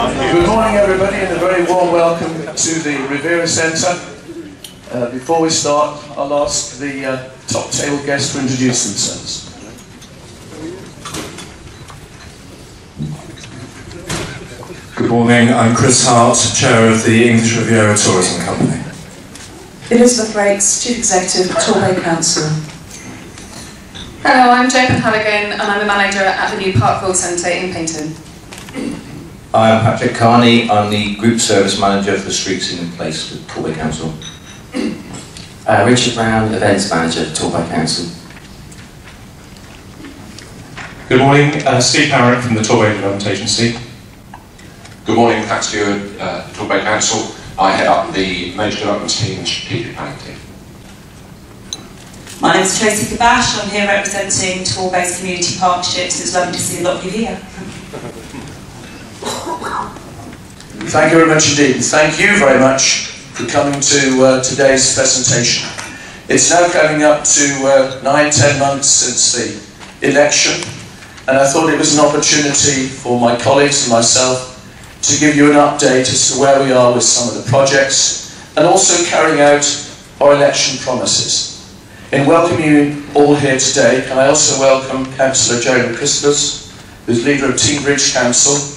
Good morning everybody and a very warm welcome to the Riviera Centre. Before we start, I'll ask the top table guests to introduce themselves. Good morning, I'm Chris Hart, Chair of the English Riviera Tourism Company. Elizabeth Rakes, Chief Executive, Torbay Council. Hello, I'm Joan Halligan and I'm the manager at the new Parkville Centre in Paynton. I'm Patrick Carney, I'm the Group Service Manager for the Streets in Place with Torbay Council. Richard Brown, Events Manager for Torbay Council. Good morning, Steve Parrott from the Torbay Development Agency. Good morning, Pat Stewart, Torbay Council. I head up the Major Development Team and Strategic Planning Team. My name is Tracy Kabash, I'm here representing Torbay's Community Partnerships. It's lovely to see a lot of you here. Thank you very much indeed. Thank you very much for coming to today's presentation. It's now coming up to 9-10 months since the election, and I thought it was an opportunity for my colleagues and myself to give you an update as to where we are with some of the projects and also carrying out our election promises. In welcoming you all here today, can I also welcome Councillor Jeremy Christmas, who's leader of Team Bridge Council,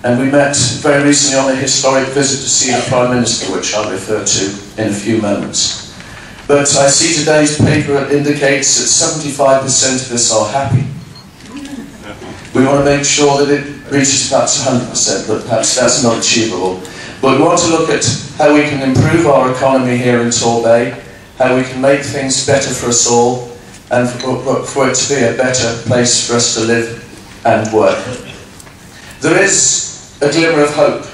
and we met very recently on a historic visit to see the Prime Minister, which I'll refer to in a few moments. But I see today's paper indicates that 75% of us are happy. We want to make sure that it reaches perhaps 100%, but perhaps that's not achievable. But we want to look at how we can improve our economy here in Torbay, how we can make things better for us all, and for it to be a better place for us to live and work. There is a glimmer of hope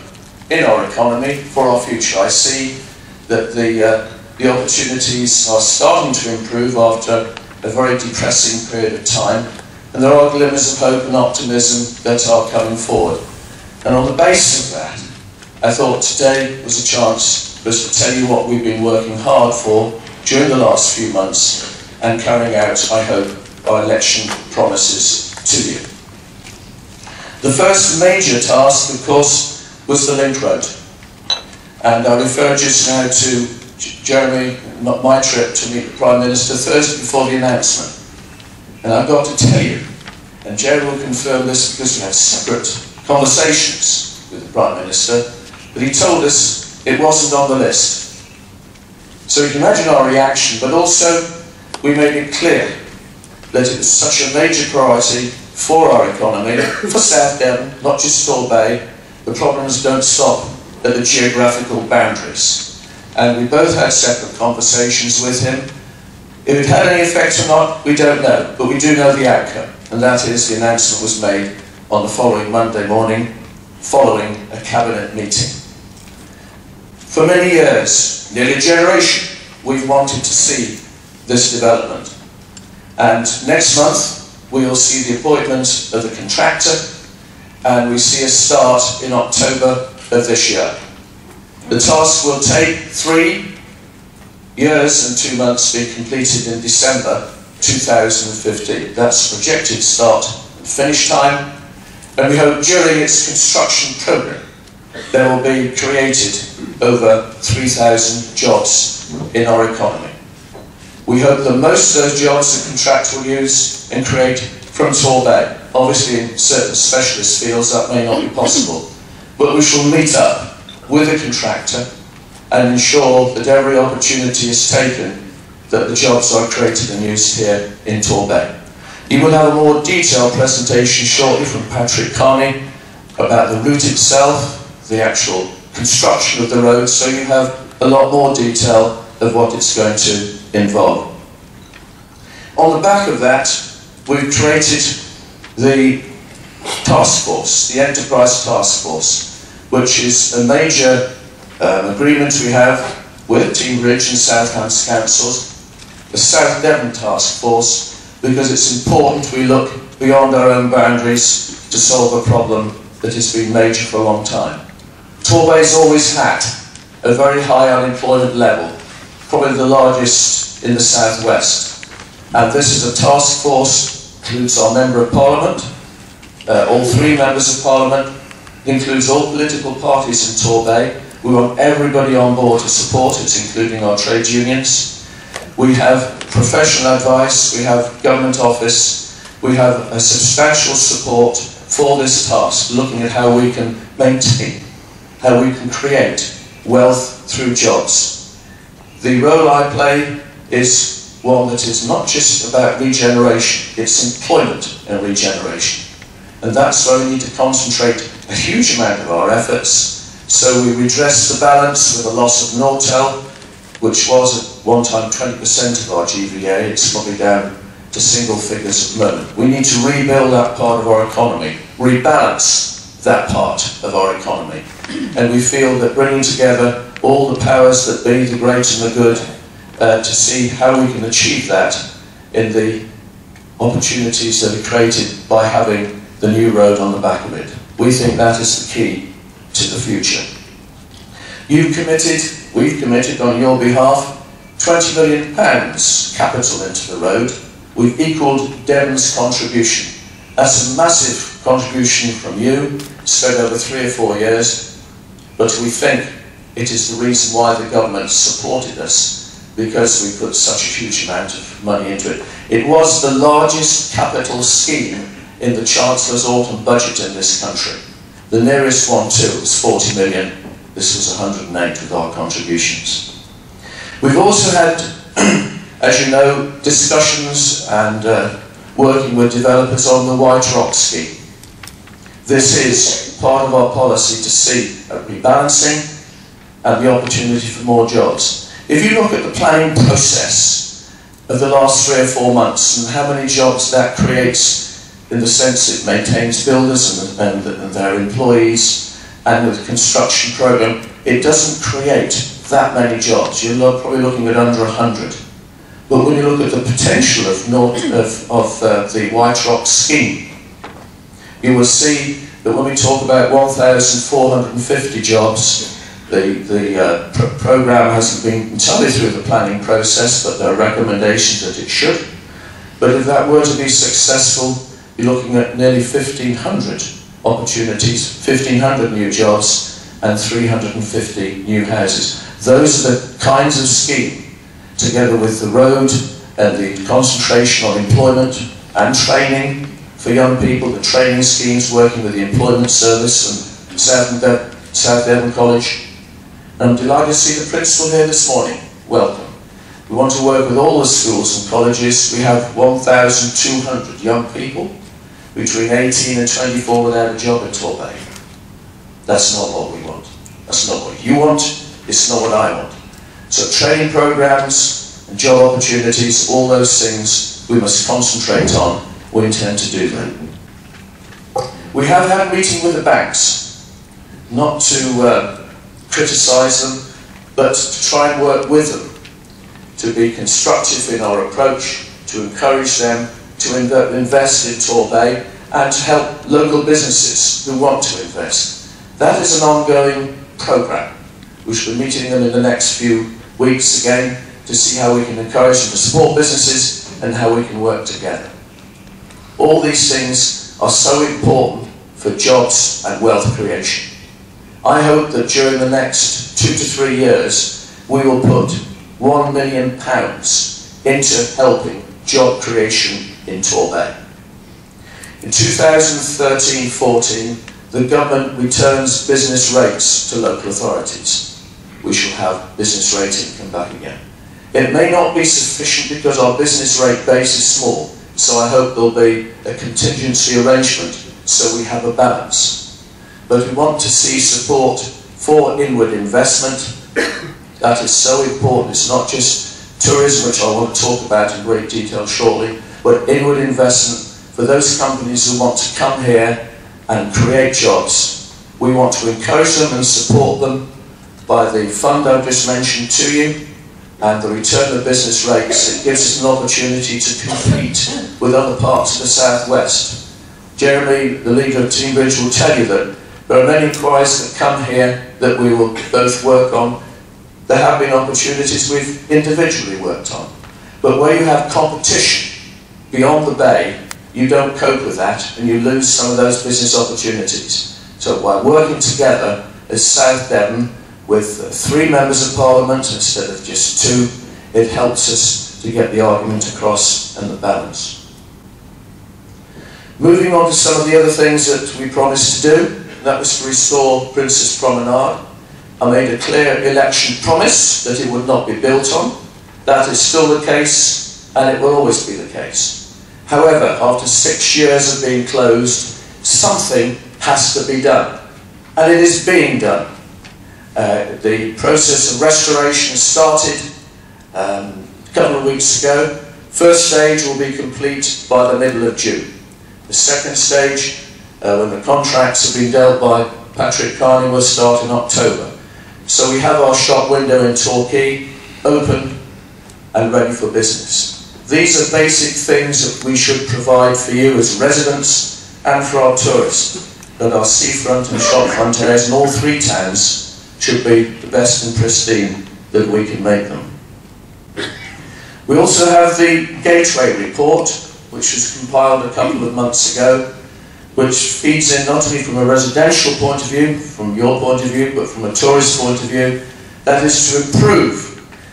in our economy for our future. I see that the opportunities are starting to improve after a very depressing period of time, and there are glimmers of hope and optimism that are coming forward. And on the basis of that, I thought today was a chance for us to tell you what we've been working hard for during the last few months and carrying out, I hope, our election promises to you. The first major task, of course, was the Link Road. And I refer just now to Jeremy, my trip to meet the Prime Minister Thursday before the announcement. And I've got to tell you, and Jeremy will confirm this because we had separate conversations with the Prime Minister, but he told us it wasn't on the list. So you can imagine our reaction, but also we made it clear that it was such a major priority for our economy, for South Devon, not just Torbay. The problems don't stop at the geographical boundaries. And we both had separate conversations with him. If it had any effect or not, we don't know, but we do know the outcome, and that is the announcement was made on the following Monday morning, following a cabinet meeting. For many years, nearly a generation, we've wanted to see this development. And next month, we will see the appointment of the contractor, and we see a start in October of this year. The task will take 3 years and 2 months to be completed in December 2015. That's projected start and finish time, and we hope during its construction programme there will be created over 3,000 jobs in our economy. We hope that most of those jobs the contractor will use and create from Torbay. Obviously in certain specialist fields that may not be possible, but we shall meet up with the contractor and ensure that every opportunity is taken that the jobs are created and used here in Torbay. You will have a more detailed presentation shortly from Patrick Carney about the route itself, the actual construction of the road, so you have a lot more detail of what it's going to involve. On the back of that, we've created the task force, the Enterprise Task Force, which is a major agreement we have with Team Bridge and South Hants Councils, the South Devon Task Force, because it's important we look beyond our own boundaries to solve a problem that has been major for a long time. Torbay's always had a very high unemployment level, probably the largest in the southwest. And this is a task force, includes our Member of Parliament, all 3 members of Parliament, includes all political parties in Torbay. We want everybody on board to support it, including our trade unions. We have professional advice, we have government office, we have a substantial support for this task, looking at how we can maintain, how we can create wealth through jobs. The role I play is one that is not just about regeneration, it's employment and regeneration. And that's where we need to concentrate a huge amount of our efforts. So we redress the balance with the loss of Nortel, which was at one time 20% of our GVA. It's probably down to single figures at the moment. We need to rebuild that part of our economy, rebalance that part of our economy. And we feel that bringing together all the powers that be, the great and the good, to see how we can achieve that in the opportunities that are created by having the new road on the back of it. We think that is the key to the future. You've committed, we've committed on your behalf, £20 million capital into the road. We've equalled Devon's contribution. That's a massive contribution from you, spread over 3 or 4 years, but we think it is the reason why the government supported us, because we put such a huge amount of money into it. It was the largest capital scheme in the Chancellor's autumn budget in this country. The nearest one too was 40 million. This was 108 with our contributions. We've also had, as you know, discussions and working with developers on the White Rock scheme. This is part of our policy to see a rebalancing and the opportunity for more jobs. If you look at the planning process of the last 3 or 4 months and how many jobs that creates, in the sense it maintains builders and their employees, and the construction program, it doesn't create that many jobs. You're probably looking at under 100. But when you look at the potential of the White Rock scheme, you will see that when we talk about 1,450 jobs, the programme hasn't been entirely through the planning process, but there are recommendations that it should. But if that were to be successful, you're looking at nearly 1,500 opportunities, 1,500 new jobs, and 350 new houses. Those are the kinds of scheme, together with the road and the concentration on employment and training for young people, the training schemes working with the Employment Service and South Devon College. And I'm delighted to see the principal here this morning. Welcome. We want to work with all the schools and colleges. We have 1,200 young people between 18 and 24 without a job in Torbay. That's not what we want. That's not what you want. It's not what I want. So training programs and job opportunities, all those things we must concentrate on. We intend to do that. We have had a meeting with the banks, not to criticise them, but to try and work with them, to be constructive in our approach, to encourage them to invest in Torbay and to help local businesses who want to invest. That is an ongoing programme. We shall be meeting them in the next few weeks again to see how we can encourage them to support businesses and how we can work together. All these things are so important for jobs and wealth creation. I hope that during the next 2 to 3 years we will put £1 million into helping job creation in Torbay. In 2013-14, the government returns business rates to local authorities. We shall have business rating come back again. It may not be sufficient because our business rate base is small, so I hope there'll be a contingency arrangement so we have a balance. But we want to see support for inward investment. That is so important. It's not just tourism, which I want to talk about in great detail shortly, but inward investment for those companies who want to come here and create jobs. We want to encourage them and support them by the fund I've just mentioned to you and the return of business rates. It gives us an opportunity to compete with other parts of the southwest. Jeremy, the leader of Team Bridge, will tell you that there are many inquiries that come here that we will both work on. There have been opportunities we've individually worked on. But where you have competition beyond the bay, you don't cope with that and you lose some of those business opportunities. So by working together as South Devon with 3 members of Parliament instead of just 2, it helps us to get the argument across and the balance. Moving on to some of the other things that we promised to do, that was to restore Princess Promenade. I made a clear election promise that it would not be built on. That is still the case, and it will always be the case. However, after 6 years of being closed, something has to be done, and it is being done. The process of restoration started a couple of weeks ago. First stage will be complete by the middle of June. The second stage, when the contracts have been dealt by Patrick Carney, will start in October. So we have our shop window in Torquay open and ready for business. These are basic things that we should provide for you as residents and for our tourists, that our seafront and shopfront areas in all 3 towns should be the best and pristine that we can make them. We also have the Gateway report, which was compiled a couple of months ago, which feeds in not only from a residential point of view, from your point of view, but from a tourist point of view, that is to improve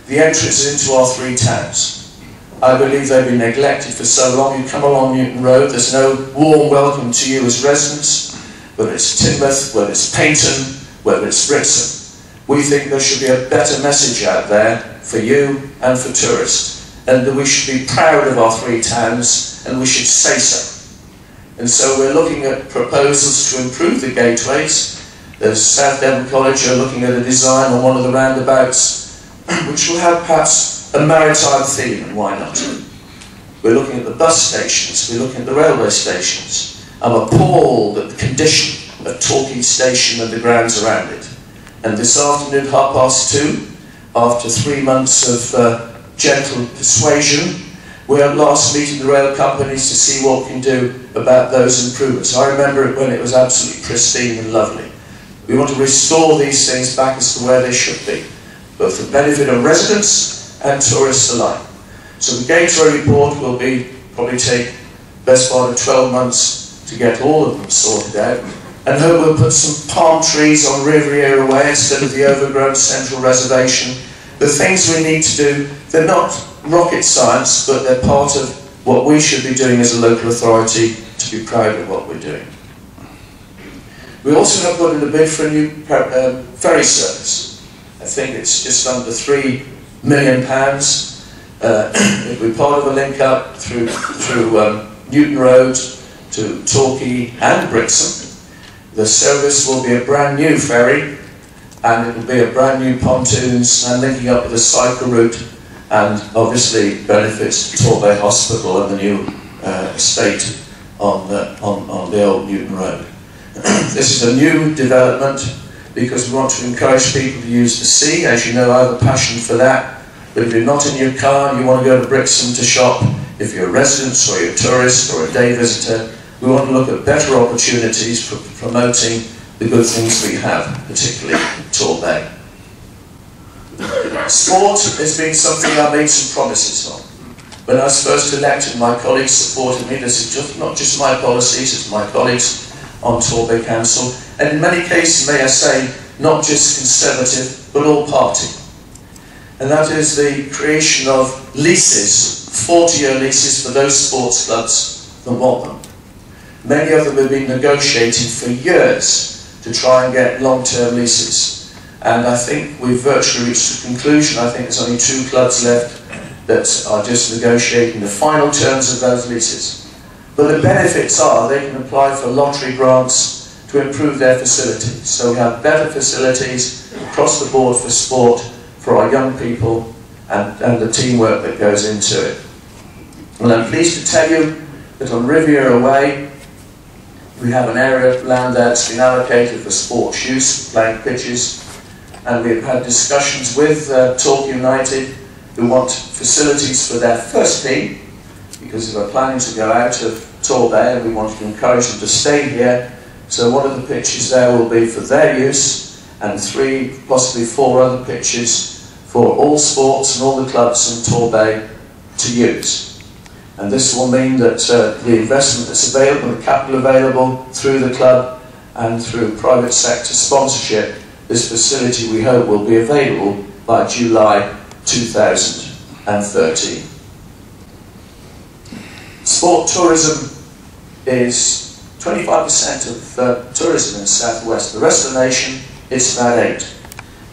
the entries into our 3 towns. I believe they've been neglected for so long. You come along Newton Road, there's no warm welcome to you as residents, whether it's Teignmouth, whether it's Paynton, whether it's Brixham. We think there should be a better message out there for you and for tourists, and that we should be proud of our 3 towns, and we should say so. And so we're looking at proposals to improve the gateways. The South Devon College are looking at a design on one of the roundabouts which will have perhaps a maritime theme, and why not? We're looking at the bus stations, we're looking at the railway stations. I'm appalled at the condition of Torquay Station and the grounds around it. And this afternoon, 2:30, after 3 months of gentle persuasion, we are at last meeting the rail companies to see what we can do about those improvements. I remember it when it was absolutely pristine and lovely. We want to restore these things back as to where they should be, both for the benefit of residents and tourists alike. So the Gateway report will probably take best part of 12 months to get all of them sorted out, and hope we'll put some palm trees on Riviera Way instead of the overgrown central reservation. The things we need to do, they're not rocket science, but they're part of what we should be doing as a local authority to be proud of what we're doing. We also have put in a bid for a new ferry service. I think it's just under £3 million. It'll be part of a link up through Newton Road to Torquay and Brixham. The service will be a brand new ferry, and it will be a brand new pontoons and linking up with the cycle route, and obviously benefits to Torbay Hospital and the new estate on the old Newton Road. This is a new development because we want to encourage people to use the sea. As you know, I have a passion for that. But if you're not in your car and you want to go to Brixham to shop, if you're a resident or you're a tourist or a day visitor, we want to look at better opportunities for promoting the good things we have, particularly Torbay. Sport has been something I made some promises on. When I was first elected, my colleagues supported me. This is not just my policies, it's my colleagues on Torbay Council, and in many cases, may I say, not just Conservative, but all party. And that is the creation of leases, 40-year leases for those sports clubs that want them. Many of them have been negotiating for years to try and get long-term leases. And I think we've virtually reached a conclusion. I think there's only 2 clubs left that are just negotiating the final terms of those leases. But the benefits are they can apply for lottery grants to improve their facilities. So we have better facilities across the board for sport, for our young people, and the teamwork that goes into it. And I'm pleased to tell you that on Riviera Way, we have an area of land that's been allocated for sports use, playing pitches, and we've had discussions with Torquay United, who want facilities for their first team, because we're planning to go out of Torbay and we want to encourage them to stay here. So one of the pitches there will be for their use, and 3, possibly 4 other pitches for all sports and all the clubs in Torbay to use. And this will mean that the investment that's available, the capital available through the club, and through private sector sponsorship, this facility we hope will be available by July 2013. Sport tourism is 25% of tourism in South West. The rest of the nation, it's about 8%.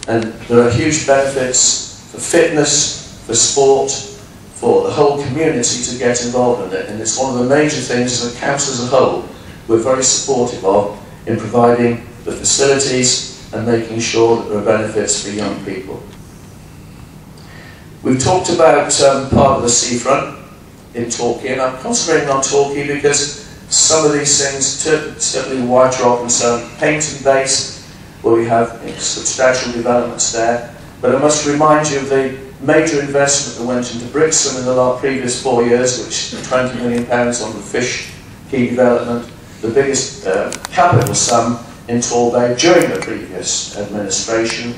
And there are huge benefits for fitness, for sport, for the whole community to get involved in it. And it's one of the major things that council as a whole we're very supportive of in providing the facilities and making sure that there are benefits for young people. We've talked about part of the seafront in Torquay, and I'm concentrating on Torquay because some of these things, certainly White Rock and so on, Painton Base, where we have substantial developments there. But I must remind you of the major investment that went into Brixham in the previous 4 years, which is £20 million on the fish quay development, the biggest capital sum in Torbay during the previous administration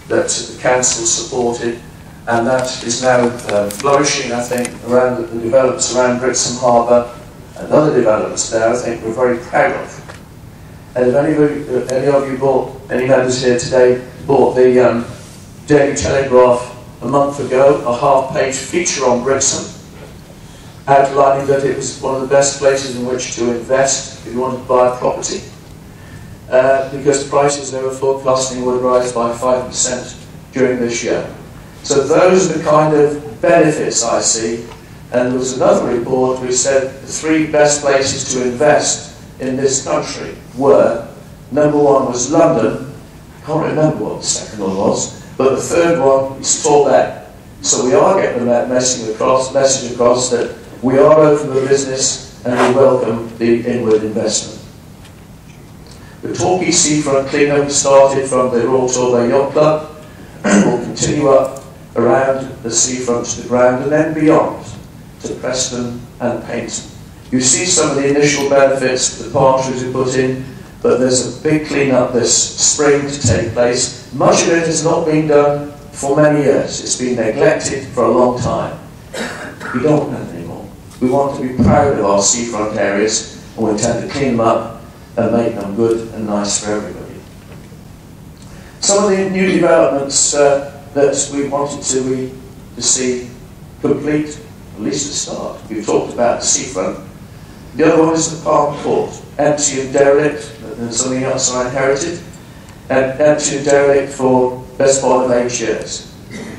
that the council supported, and that is now flourishing, I think, around the developments around Brixham Harbour and other developments there. I think we're very proud of. And if any of you bought, any members here today, bought the Daily Telegraph a month ago, a half-page feature on Brixham, outlining that it was one of the best places in which to invest if you wanted to buy a property, because prices they were forecasting would rise by 5% during this year. So those are the kind of benefits I see. And there was another report which said the 3 best places to invest in this country were, number 1 was London, I can't remember what the second one was, but the third one is Torbay. So we are getting that message across that we are open for business and we welcome the inward investment. The Torquay seafront cleanup started from the Royal Torbay Yacht Club and will continue up around the seafront to the ground and then beyond to Preston and Painton. You see some of the initial benefits the palm trees we put in, but there's a big clean-up this spring to take place. Much of it has not been done for many years. It's been neglected for a long time. We don't want it anymore. We want to be proud of our seafront areas, and we intend to clean them up and make them good and nice for everybody. Some of the new developments that we wanted to see complete, at least to start. We've talked about the seafront. The other one is the Palm Court, empty and derelict, and something else I inherited, and empty and derelict for best part of 8 years.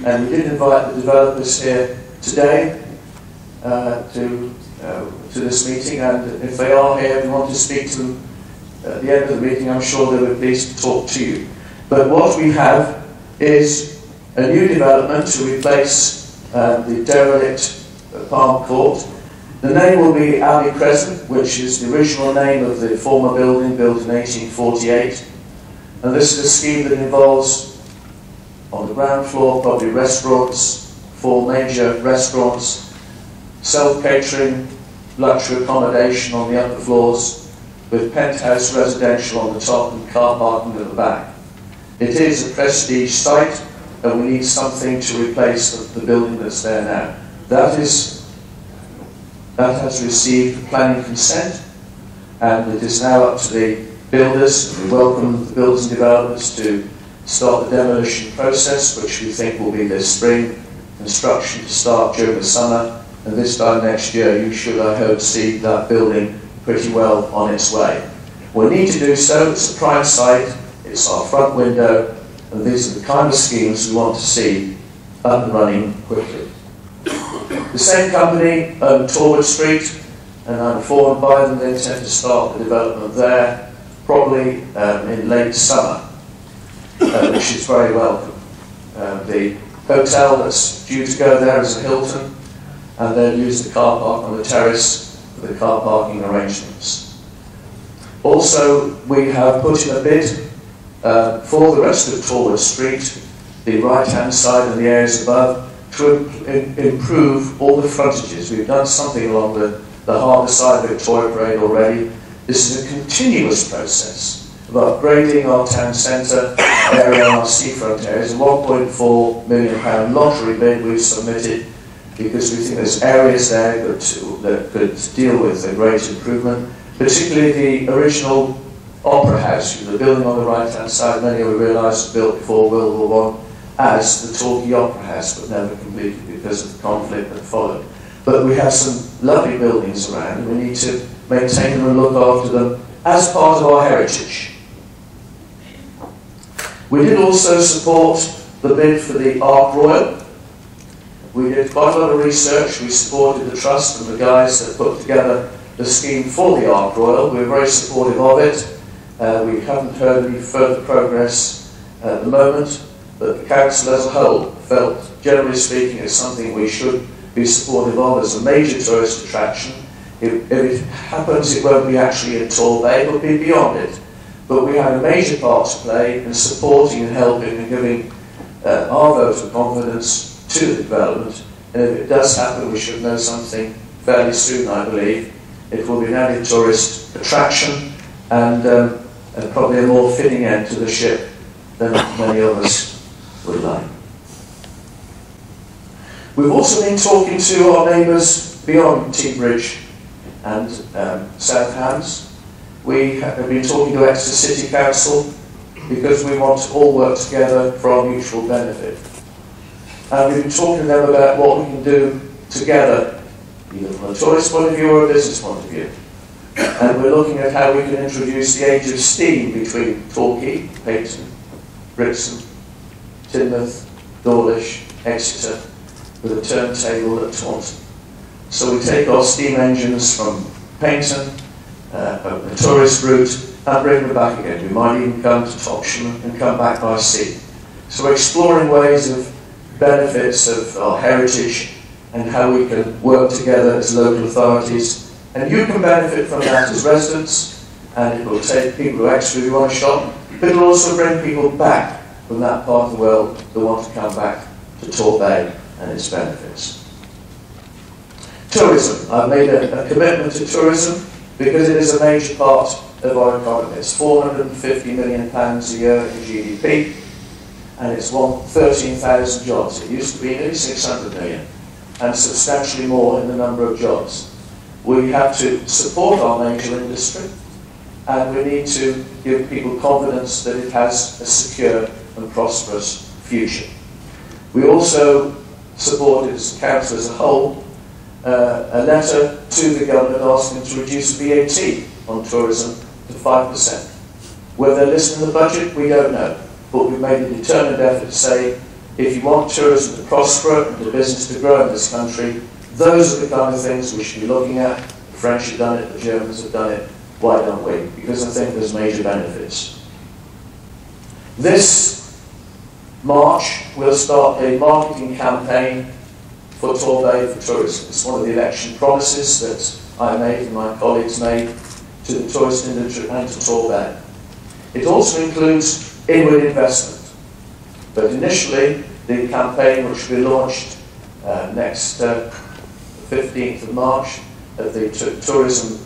And we did invite the developers here today to this meeting, and if they are here, we want to speak to them at the end of the meeting. I'm sure they will be pleased to talk to you. But what we have is a new development to replace the derelict Palm Court. The name will be Abbey Crescent, which is the original name of the former building, built in 1848. And this is a scheme that involves, on the ground floor, probably restaurants, 4 major restaurants, self-catering, luxury accommodation on the upper floors, with penthouse residential on the top and car parking at the back. It is a prestige site, and we need something to replace the building that's there now. That has received planning consent, and it is now up to the builders. We welcome the builders and developers to start the demolition process, which we think will be this spring, construction to start during the summer, and this time next year you should, I hope, see that building pretty well on its way. We need to do so. It's a prime site, it's our front window, and these are the kind of schemes we want to see up and running quickly. The same company owned Torbay Street, and I'm informed by them they intend to start the development there, probably in late summer, which is very welcome. The hotel that's due to go there is a Hilton, and they'll use the car park on the terrace for the car parking arrangements. Also, we have put in a bid for the rest of Torbay Street, the right-hand side and the areas above, to improve all the frontages. We've done something along the harbour side of Victoria Parade already. This is a continuous process of upgrading our town centre area and our seafront areas. A £1.4 million lottery bid we've submitted because we think there's areas there that could deal with a great improvement, particularly the original Opera House, the building on the right-hand side, many of you realise was built before World War I as the Torquay Opera House, but never completed because of the conflict that followed. But we have some lovely buildings around, and we need to maintain them and look after them as part of our heritage. We did also support the bid for the Ark Royal. We did quite a lot of research. We supported the trust and the guys that put together the scheme for the Ark Royal. We were very supportive of it. We haven't heard any further progress at the moment, but the council as a whole felt, generally speaking, it's something we should be supportive of as a major tourist attraction. If it happens, it won't be actually in Torbay, it will be beyond it. But we have a major part to play in supporting and helping and giving our vote of confidence to the development. And if it does happen, we should know something fairly soon, I believe. It will be an added tourist attraction and probably a more fitting end to the ship than many of us would like. We've also been talking to our neighbours beyond T-Bridge and South Hams. We have been talking to Exeter City Council because we want to all work together for our mutual benefit. And we've been talking to them about what we can do together, either from a tourist point of view or a business point of view. And we're looking at how we can introduce the age of steam between Torquay, Payton, Brixton, Teignmouth, Dawlish, Exeter, with a turntable at Taunton. So we take our steam engines from Payton, a tourist route, and bring them back again. We might even come to Topsham and come back by sea. So we're exploring ways of benefits of our heritage and how we can work together as local authorities. And you can benefit from that as residents, and it will take people to Exeter who want to shop, but it will also bring people back from that part of the world that want to come back to Torbay and its benefits. Tourism. I've made a commitment to tourism because it is a major part of our economy. It's £450 million a year in GDP, and it's won 13,000 jobs. It used to be nearly 600 million, and substantially more in the number of jobs. We have to support our major industry, and we need to give people confidence that it has a secure and prosperous future. We also supported, as a council as a whole, a letter to the government asking them to reduce VAT on tourism to 5%. Whether they're listed in the budget, we don't know. But we've made a determined effort to say, if you want tourism to prosper and the business to grow in this country, those are the kind of things we should be looking at. The French have done it, the Germans have done it, why don't we? Because I think there's major benefits. This March, we'll start a marketing campaign for Torbay for tourism. It's one of the election promises that I made and my colleagues made to the tourist industry and to Torbay. It also includes inward investment. But initially, the campaign, which will be launched next 15th of March at the tourism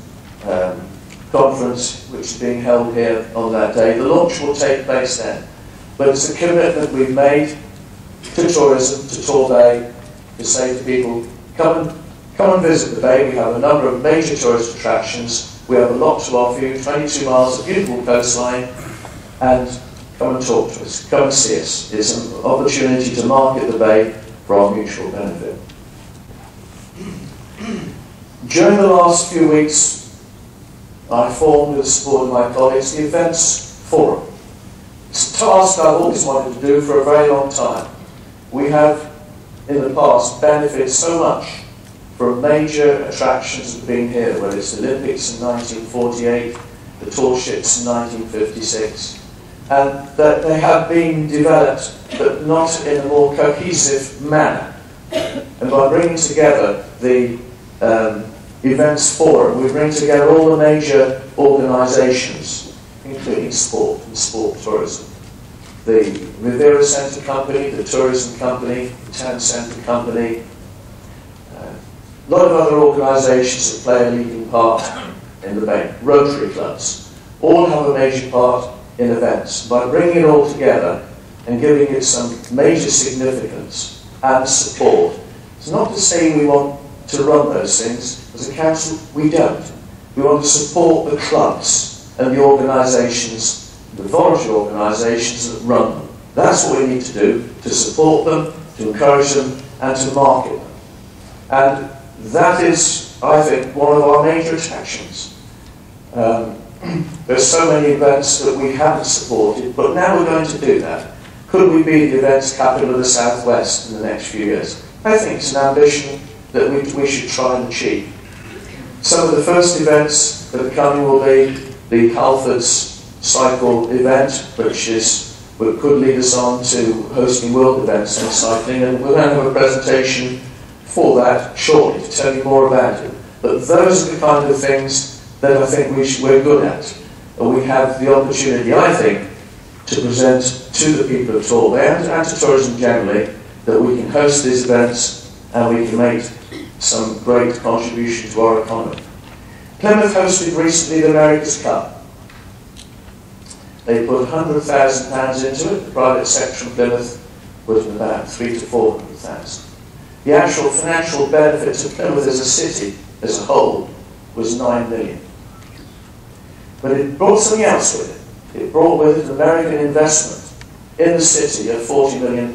conference, which is being held here on that day. The launch will take place then. But it's a commitment we've made to tourism, to Torbay, to say to people, come and visit the bay. We have a number of major tourist attractions. We have a lot to offer you, 22 miles of beautiful coastline, and come and talk to us, come and see us. It's an opportunity to market the bay for our mutual benefit. During the last few weeks, I formed, with the support of my colleagues, the Events Forum. It's a task I've always wanted to do for a very long time. We have, in the past, benefited so much from major attractions that have been here, whether it's the Olympics in 1948, the tall ships in 1956, and that they have been developed, but not in a more cohesive manner. And by bringing together the Events Forum, we bring together all the major organisations, including sport and sport tourism. The Riviera Centre Company, the Tourism Company, the Town Centre Company, a lot of other organisations that play a leading part in the bay. Rotary clubs, all have a major part in events. By bringing it all together and giving it some major significance and support, it's not to say we want to run those things. As a council, we don't. We want to support the clubs and the organisations, the voluntary organisations that run them. That's what we need to do, to support them, to encourage them, and to market them. And that is, I think, one of our major attractions. There's so many events that we haven't supported, but now we're going to do that. Could we be the events capital of the South-West in the next few years? I think it's an ambition that we should try and achieve. Some of the first events that are coming will be the Halfords cycle event, which could lead us on to hosting world events on cycling, and we're going to have a presentation for that shortly to tell you more about it. But those are the kind of things that I think we're good at, and we have the opportunity, I think, to present to the people of Torbay and to tourism generally that we can host these events and we can make some great contribution to our economy. Plymouth hosted recently the America's Cup. They put £100,000 into it. The private sector in Plymouth was about £300,000 to £400,000. The actual financial benefit to Plymouth as a city, as a whole, was £9 million. But it brought something else with it. It brought with it American investment in the city of £40 million.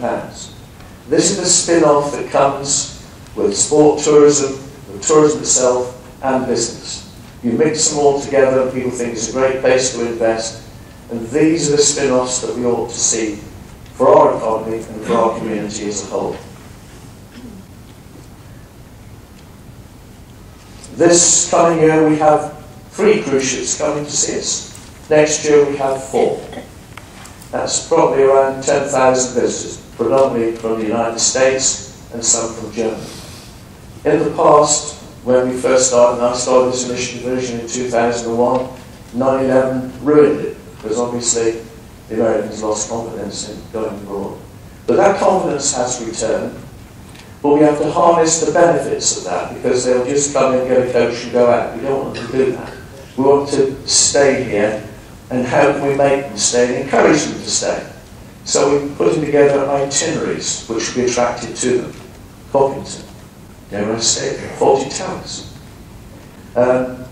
This is the spin-off that comes with sport tourism, with tourism itself, and business. You mix them all together and people think it's a great place to invest, and these are the spin-offs that we ought to see for our economy and for our community as a whole. This coming year we have 3 cruise ships coming to see us. Next year we have 4. That's probably around 10,000 visitors, predominantly from the United States and some from Germany. In the past, when we first started, and I started this initiative in 2001, 9/11 ruined it, because obviously the Americans lost confidence in going abroad. But that confidence has returned, but we have to harness the benefits of that, because they'll just come in, get a coach and go out. We don't want them to do that. We want to stay here, and how can we make them stay and encourage them to stay? So we're putting together itineraries which will be attractive to them. Hopkinton, dare I say, Fawlty Towers,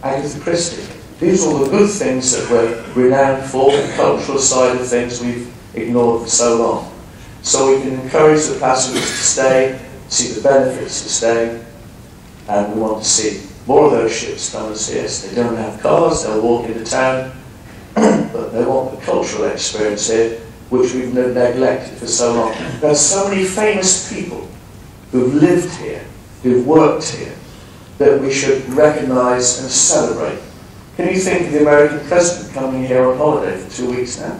Agatha Christie. These are all the good things that we're renowned for, the cultural side of things we've ignored for so long. So we can encourage the passengers to stay, see the benefits of staying, and we want to see more of those ships come and see us. They don't have cars, they'll walk into town, but they want the cultural experience here, which we've neglected for so long. There's so many famous people who've lived here, who've worked here, that we should recognise and celebrate. Can you think of the American president coming here on holiday for 2 weeks now?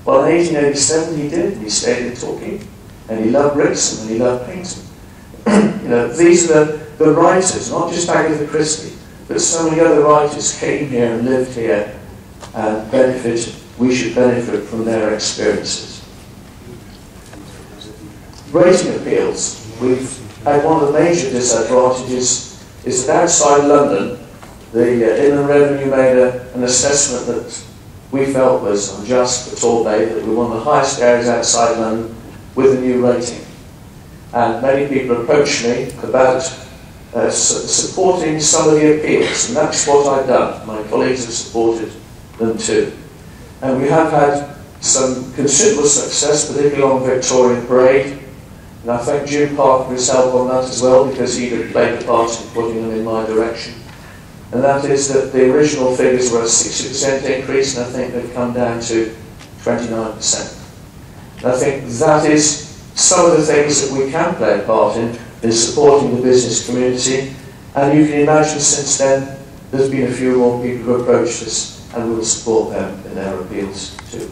Well, in 1887 he did, and he stayed in Torquay, and he loved Ritson, and he loved painting. You know, these are the writers, not just Agatha Christie, but so many other writers came here and lived here and benefited. We should benefit from their experiences. Rating appeals. We've had one of the major disadvantages is that outside London, the Inland Revenue made an assessment that we felt was unjust for Torbay, that we were one of the highest areas outside London with a new rating. And many people approached me about supporting some of the appeals, and that's what I've done. My colleagues have supported them too. And we have had some considerable success, particularly on Victoria Parade. And I thank Jim Parker for his help on that as well, because he had played a part in putting them in my direction. And that is that the original figures were a 60% increase, and I think they've come down to 29%. And I think that is some of the things that we can play a part in supporting the business community. And you can imagine since then, there's been a few more people who approached us, and we will support them in their appeals too.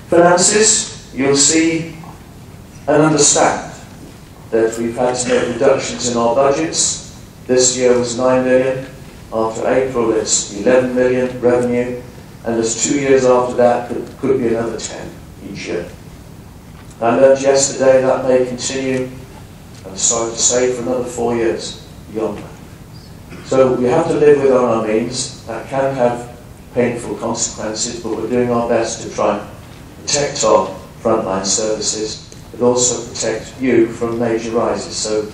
Finances, you'll see and understand that we've had to make reductions in our budgets. This year was 9 million. After April, it's 11 million revenue, and there's 2 years after that that could be another 10 each year. I learned yesterday that may continue, I'm sorry to say, for another 4 years beyond that. So we have to live within our means. That can have painful consequences, but we're doing our best to try and protect our frontline services, but also protect you from major rises. So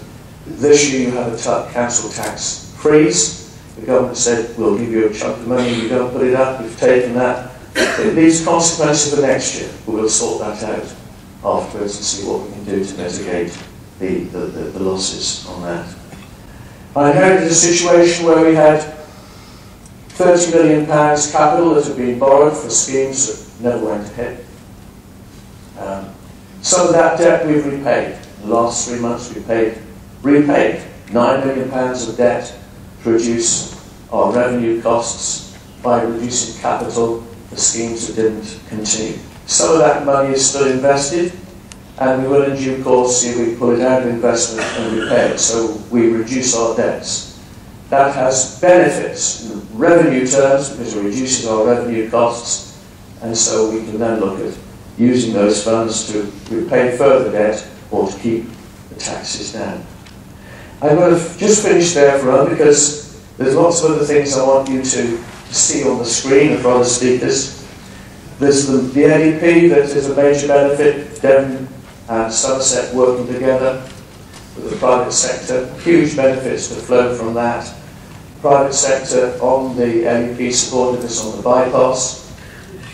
this year you have a council tax freeze. the government said, we'll give you a chunk of money, you don't put it up, we've taken that. It leaves consequences for next year, but we'll sort that out afterwards and see what we can do to mitigate the losses on that. I inherited a situation where we had £30 million capital that had been borrowed for schemes that never went ahead. Some of that debt we've repaid. In the last 3 months we've repaid £9 million of debt to reduce our revenue costs by reducing capital for schemes that didn't continue. Some of that money is still invested, and we will in due course see if we pull it out of investment and repay it, so we reduce our debts. That has benefits in revenue terms because it reduces our revenue costs, and so we can then look at using those funds to repay further debt or to keep the taxes down. I'm going to just finish there for a moment because there's lots of other things I want you to see on the screen and for other speakers. There's the NEP that is a major benefit, Devon and Somerset working together with the private sector. Huge benefits to flow from that. Private sector on the NEP supported us on the bypass.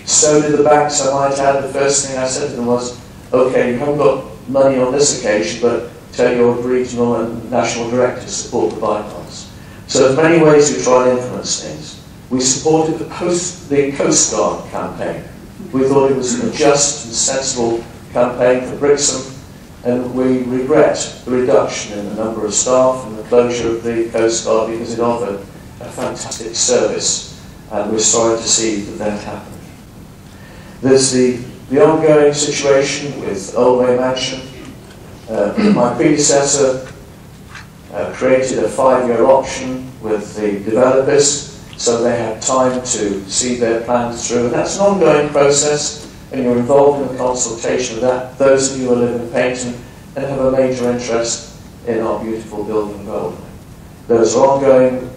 So did the banks, I might add. The first thing I said to them was, okay, you haven't got money on this occasion, but tell your regional and national directors to support the bypass. So there's many ways we try and influence things. We supported the Coast Guard campaign. We thought it was a just and sensible campaign for Brixham, and we regret the reduction in the number of staff and the closure of the Coast Guard because it offered a fantastic service, and we're sorry to see that that happened. There's the ongoing situation with Torbay Mansion. My predecessor created a 5-year option with the developers so they had time to see their plans through. And that's an ongoing process, and you're involved in the consultation of that. Those of you who live in Paignton and have a major interest in our beautiful building development. Those are ongoing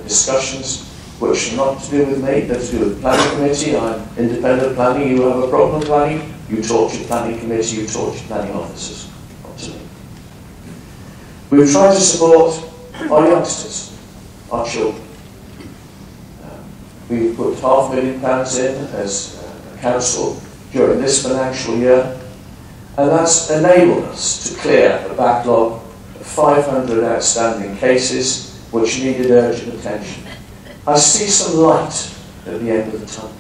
discussions which are not to do with me, they're to do with the planning committee. I'm independent planning. You have a problem with planning, you talk to your planning committee, you talk to your planning officers, not to me. We've tried to support our youngsters, our children. We've put £500,000 in as a council during this financial year, and that's enabled us to clear a backlog of 500 outstanding cases which needed urgent attention. I see some light at the end of the tunnel.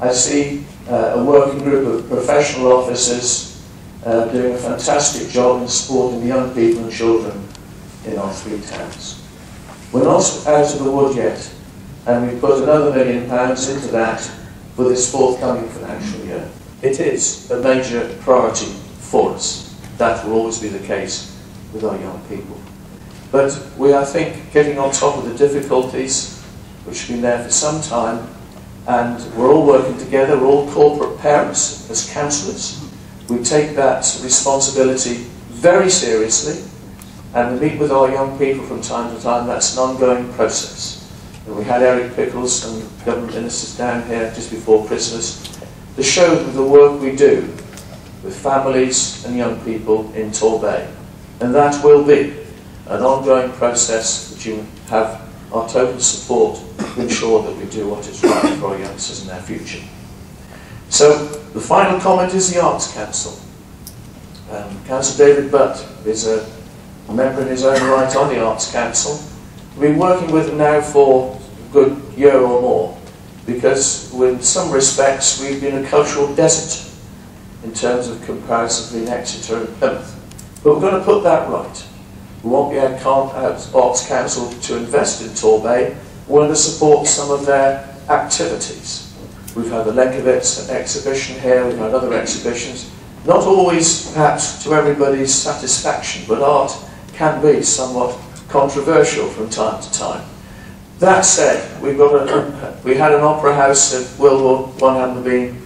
I see a working group of professional officers doing a fantastic job in supporting the young people and children in our 3 towns. We're not out of the wood yet, and we've put another £1 million into that for this forthcoming financial year. It is a major priority for us. That will always be the case with our young people. But we, I think, getting on top of the difficulties which have been there for some time, and we're all working together, we're all corporate parents as councillors. We take that responsibility very seriously, and we meet with our young people from time to time. That's an ongoing process. And we had Eric Pickles and government ministers down here just before Christmas to show them the work we do with families and young people in Torbay. And that will be an ongoing process that you have our total support to ensure that we do what is right for our youngsters and their future. So the final comment is the Arts Council. Councillor David Butt is a member in his own right on the Arts Council. We've been working with them now for a good year or more because in some respects we've been a cultural desert in terms of comparison between Exeter and Plymouth. But we're going to put that right. We want the Arts Council to invest in Torbay. We want to support some of their activities. We've had the Lenkovitz exhibition here, we've had other exhibitions. Not always, perhaps, to everybody's satisfaction, but art can be somewhat controversial from time to time. That said, we had an opera house if World War I hadn't been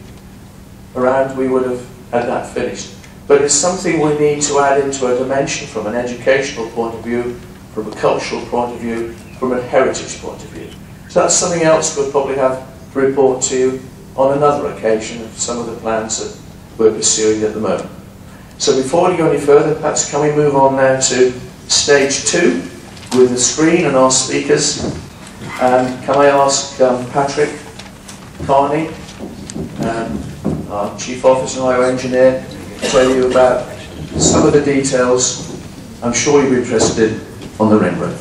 around, we would have had that finished. But it's something we need to add into a dimension from an educational point of view, from a cultural point of view, from a heritage point of view. So that's something else we'll probably have to report to you on another occasion of some of the plans that we're pursuing at the moment. So before we go any further, perhaps can we move on now to stage 2, with the screen and our speakers. Can I ask Patrick Carney, our Chief Officer and our engineer, to tell you about some of the details I'm sure you'll be interested in on the ring road.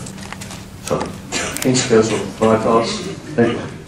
So, Kingsfield bypass. Thank you.